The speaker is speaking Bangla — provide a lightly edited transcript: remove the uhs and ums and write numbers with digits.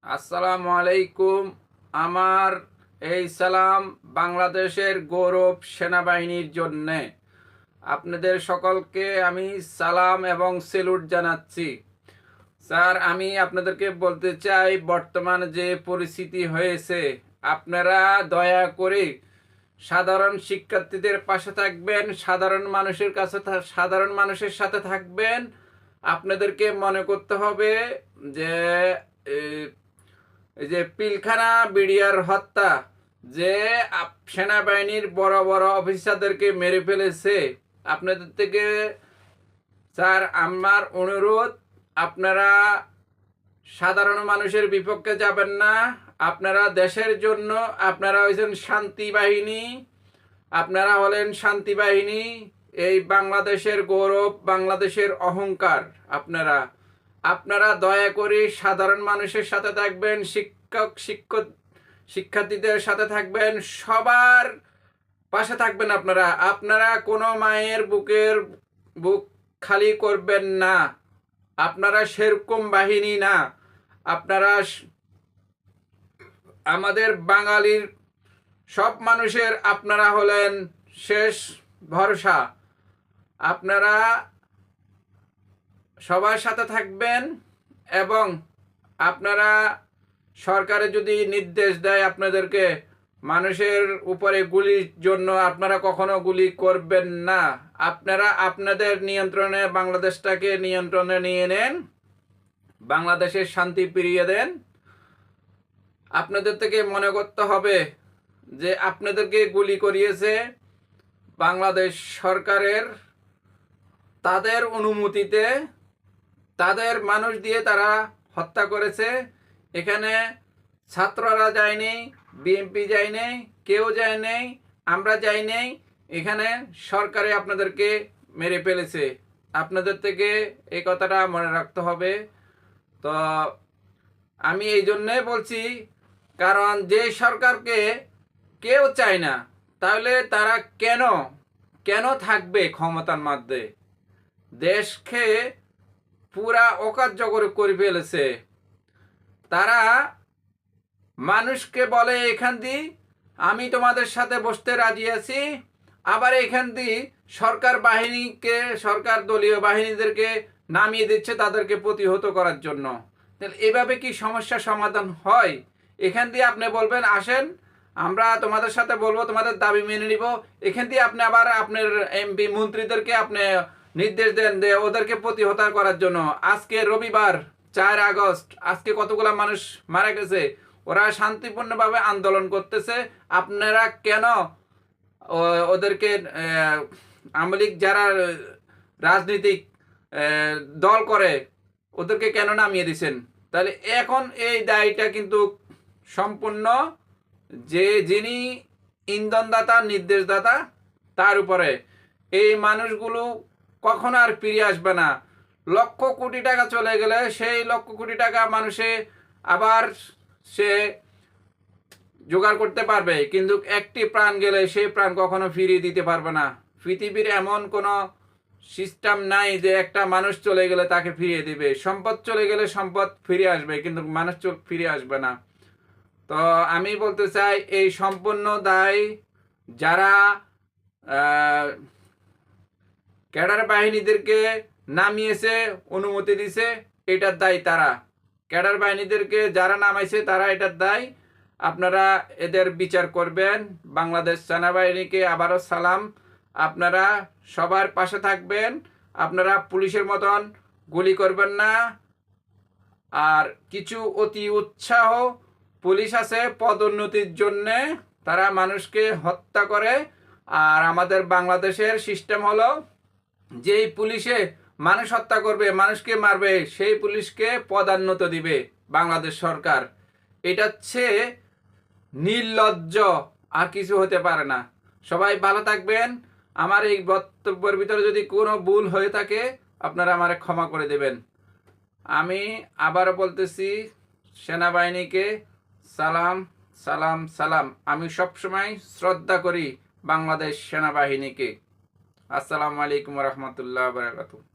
আসসালামু আলাইকুম। আমার এই সালাম বাংলাদেশের গৌরব সেনাবাহিনীর জন্যে। আপনাদের সকলকে আমি সালাম এবং সেলুট জানাচ্ছি। স্যার, আমি আপনাদেরকে বলতে চাই, বর্তমান যে পরিস্থিতি হয়েছে, আপনারা দয়া করে সাধারণ শিক্ষার্থীদের পাশে থাকবেন, সাধারণ মানুষের সাথে থাকবেন। আপনাদেরকে মনে করতে হবে যে এই যে পিলখানা বিডিআর হত্যা, যে সেনাবাহিনীর বড় বড় অফিসারদেরকে মেরে ফেলেছে, আপনাদের থেকে স্যার আমার অনুরোধ, আপনারা সাধারণ মানুষের বিপক্ষে যাবেন না। আপনারা দেশের জন্য, আপনারা হয়েছেন শান্তি বাহিনী, আপনারা হলেন শান্তি বাহিনী, এই বাংলাদেশের গৌরব, বাংলাদেশের অহংকার। আপনারা দয়া করে সাধারণ মানুষের সাথে থাকবেন, শিক্ষার্থীদের সাথে থাকবেন, সবার পাশে থাকবেন। আপনারা কোনো মায়ের বুক খালি করবেন না। আপনারা সেরকম বাহিনী না। আপনারা আমাদের বাঙালির সব মানুষের আপনারা হলেন শেষ ভরসা। আপনারা সবার সাথে থাকবেন এবং আপনারা সরকারে যদি নির্দেশ দেয় আপনাদেরকে মানুষের উপরে গুলির জন্য, আপনারা কখনো গুলি করবেন না। আপনারা আপনাদের নিয়ন্ত্রণে বাংলাদেশটাকে নিয়ন্ত্রণে নিয়ে নেন, বাংলাদেশের শান্তি ফিরিয়ে দেন। আপনাদের থেকে মনে করতে হবে যে আপনাদেরকে গুলি করিয়েছে বাংলাদেশ সরকারের, তাদের অনুমতিতে, তাদের মানুষ দিয়ে তারা হত্যা করেছে। এখানে ছাত্ররা যায়নি, বিএনপি যায়নি, কেউ যায়নি, আমরা যাইনি। এখানে সরকারে আপনাদেরকে মেরে ফেলেছে। আপনাদের থেকে এই কথাটা মনে রাখতে হবে। তো আমি এই জন্যে বলছি, কারণ যে সরকারকে কেউ চায় না, তাহলে তারা কেন থাকবে ক্ষমতার মধ্যে? দেশকে পুরা অকার্যকর করে ফেলেছে। তারা মানুষকে বলে এখান দিয়ে আমি তোমাদের সাথে বসতে রাজি আছি, আবার এখান দিয়ে সরকার দলীয় বাহিনীদেরকে নামিয়ে দিচ্ছে তাদেরকে প্রতিহত করার জন্য। তাহলে এভাবে কি সমস্যা সমাধান হয়? এখান দিয়ে আপনি বলবেন আসেন, আমরা তোমাদের সাথে বলবো, তোমাদের দাবি মেনে নিব। এখান দিয়ে আপনি আবার আপনার এমপি মন্ত্রীদেরকে আপনি নির্দেশ দেন যে ওদেরকে প্রতিহত করার জন্য। আজকে রবিবার 4 আগস্ট, আজকে কতগুলা মানুষ মারা গেছে, ওরা শান্তিপূর্ণভাবে আন্দোলন করতেছে। আপনারা কেন ওদেরকে আওয়ামী লীগ যারা রাজনৈতিক দল করে ওদেরকে কেন নামিয়ে দিচ্ছেন? তাহলে এখন এই দায়টা কিন্তু সম্পূর্ণ যিনি ইন্ধনদাতা, নির্দেশদাতা, তার উপরে। এই মানুষগুলো কখনো আর ফিরে আসবে না। লক্ষ কোটি টাকা চলে গেলে সেই লক্ষ কোটি টাকা মানুষে আবার সে জোগাড় করতে পারবে, কিন্তু একটি প্রাণ গেলে সেই প্রাণ কখনো ফিরিয়ে দিতে পারবে না। পৃথিবীর এমন কোনো সিস্টেম নাই যে একটা মানুষ চলে গেলে তাকে ফিরিয়ে দিবে। সম্পদ চলে গেলে সম্পদ ফিরে আসবে, কিন্তু মানুষ ফিরে আসবে না। তো আমি বলতে চাই, এই সম্পূর্ণ দায় যারা ক্যাডার বাহিনীদেরকে নামিয়েছে, অনুমতি দিছে, এটার দায় তারা। ক্যাডার বাহিনীদেরকে যারা নামাইছে তারা এটার দায়। আপনারা এদের বিচার করবেন। বাংলাদেশ সেনাবাহিনীকে আবারও সালাম। আপনারা সবার পাশে থাকবেন। আপনারা পুলিশের মতন গুলি করবেন না। আর কিছু অতি উৎসাহ পুলিশ আছে পদোন্নতির জন্যে, তারা মানুষকে হত্যা করে। আর আমাদের বাংলাদেশের সিস্টেম হলো, যেই পুলিশে মানুষ হত্যা করবে, মানুষকে মারবে, সেই পুলিশকে পদোন্নতি দিবে বাংলাদেশ সরকার। এটা হচ্ছে নির্লজ্জ, আর কিছু হতে পারে না। সবাই ভালো থাকবেন। আমার এই বক্তব্যের ভিতরে যদি কোনো ভুল হয়ে থাকে আপনারা আমারে ক্ষমা করে দেবেন। আমি আবারও বলতেছি, সেনাবাহিনীকে সালাম সালাম সালাম। আমি সবসময় শ্রদ্ধা করি বাংলাদেশ সেনাবাহিনীকে। আসসালামু আলাইকুম রহমতুল্লাহ বারাকাতুহু।